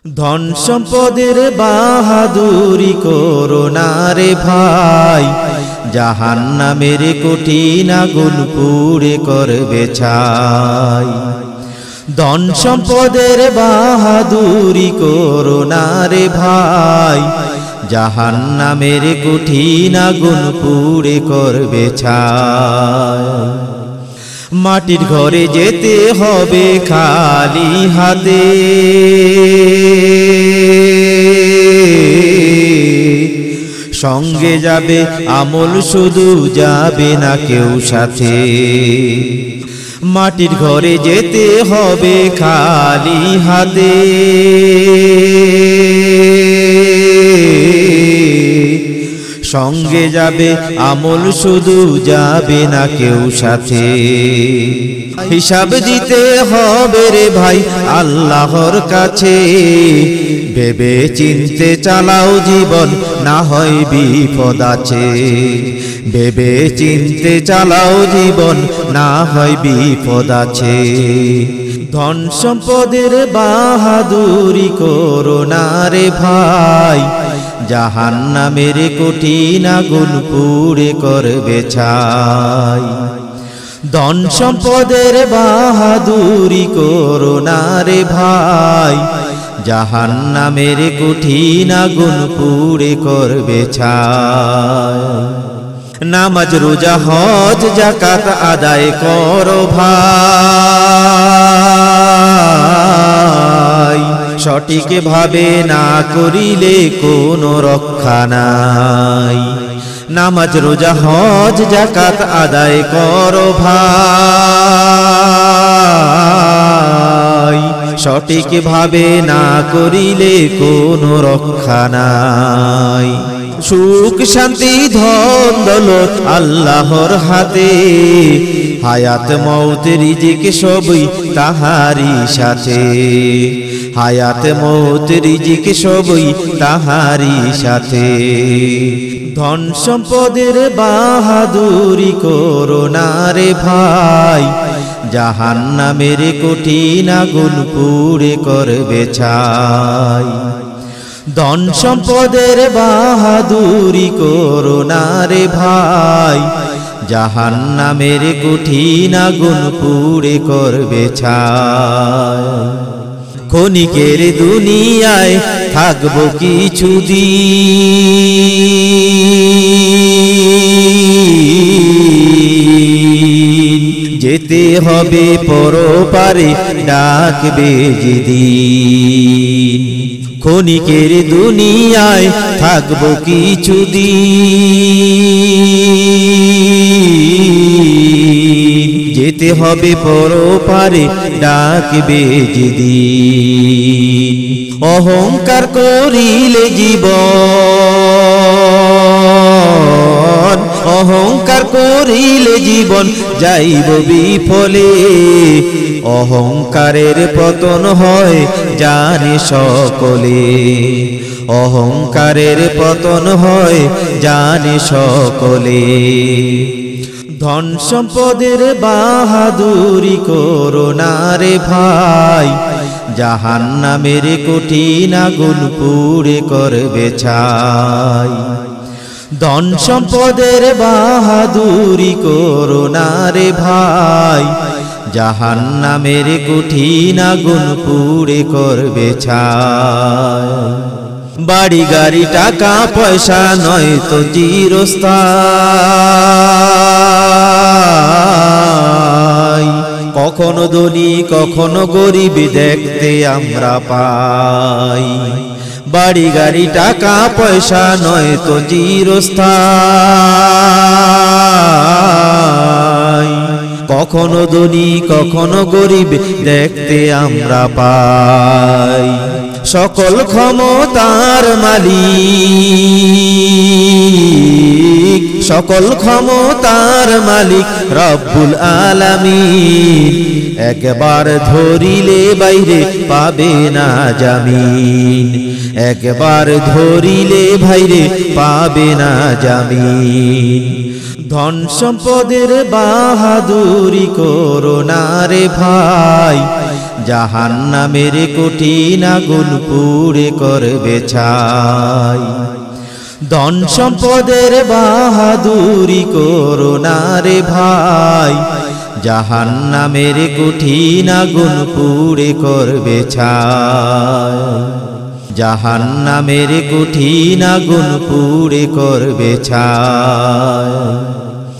ধন সম্পদের বাহাদুরি করো না রে ভাই, জাহান্নামের কঠিন আগুন পুড়ে করবে ছাই। ধন সম্পদের বাহাদুরি করো না রে ভাই, জাহান্নামের কঠিন আগুন পুড়ে করবে ছাই। মাটির ঘরে যেতে হবে খালি হাতে, সঙ্গে যাবে আমল শুধু যাবে না কেউ সাথে। মাটির ঘরে যেতে হবে খালি হাতে, সঙ্গে যাবে আমল শুধু যাবে না কেউ সাথে। হিসাব দিতে হবে রে ভাই আল্লাহর কাছে, ভেবে চিনতে চালাও জীবন না হয় বিপদ আছে। ভেবে চিনতে চালাও জীবন না হয় বিপদ আছে। ধন সম্পদের বাহাদুরি করো না রে ভাই, জাহান্নামের কঠিন আগুন পুড়ে করবে ছাই। ধন সম্পদের বাহাদুরি করো না রে ভাই, জাহান্নামের কঠিন আগুন পুড়ে করবে ছাই। নামাজ রোজা হজ যাকাত আদায় করো ভাই, সঠিক ভাবে না করিলে কোনো রক্ষা নাই। নামাজ রোজা হজ যাকাত আদায় করো ভাই, সঠিক ভাবে না করিলে কোনো রক্ষা নাই। সুখ শান্তি ধন দৌলত আল্লাহর হাতে, হায়াত মৌত রিজিক সবই তাহারি সাথে। হায়াত মৌত রিজিক সবই তাহারি সাথে। ধন সম্পদের বাহাদুরি করো না রে ভাই, জাহান্নামের কঠিন আগুন পুড়ে করবে ছাই। ধন সম্পদের বাহাদুরি করো না রে ভাই, জাহান্নামের কঠিন আগুন পুড়ে করবে ছাই। ক্ষণিকের দুনিয়ায় থাকবো কিছুদিন, যেতে হবে পরপারে ডাকবে যেদিন। ক্ষণিকের দুনিয়ায় থাকবো কিছুদিন, যেতে হবে পরপারে ডাকবে যেদিন। অহংকার করিলে জীবন, অহংকার করিলে জীবন যাইব বিফলে। অহংকারের পতন হয় জানে সকলে, অহংকারের পতন হয় জানে সকলে। ধন সম্পদের বাহাদুরি করো না রে ভাই, জাহান্নামের কঠিন আগুন পুড়ে করবে ছাই। ধন সম্পদের বাহাদুরি করো না রে ভাই, জাহান্নামের কঠিন আগুন পুড়ে করবে ছাই। বাড়ি গাড়ি টাকা পয়সা নয় তো চিরস্থায়ী, কখনো ধনী কখনো গরিব দেখতে আমরা পাই। বাড়ি গাড়ি টাকা পয়সা নয় তো চিরস্থায়ী, কখনো ধনী কখনো গরিব দেখতে আমরা পাই। সকল ক্ষমতার মালিক, সকল ক্ষমতার মালিক রব্বুল আলামিন। একবার ধরিলে বাইরে পাবে না জামিন, একবার ধরিলে বাইরে পাবে না জামিন। ধন সম্পদের বাহাদুরি করো না রে ভাই, জাহান্নামের কঠিন আগুন পুড়ে করবে ছাই। ধন সম্পদের বাহাদুরি করো না রে ভাই, জাহান্নামের কঠিন আগুন পুড়ে করবে ছাই। জাহান্নামের কঠিন আগুন পুড়ে করবে ছাই।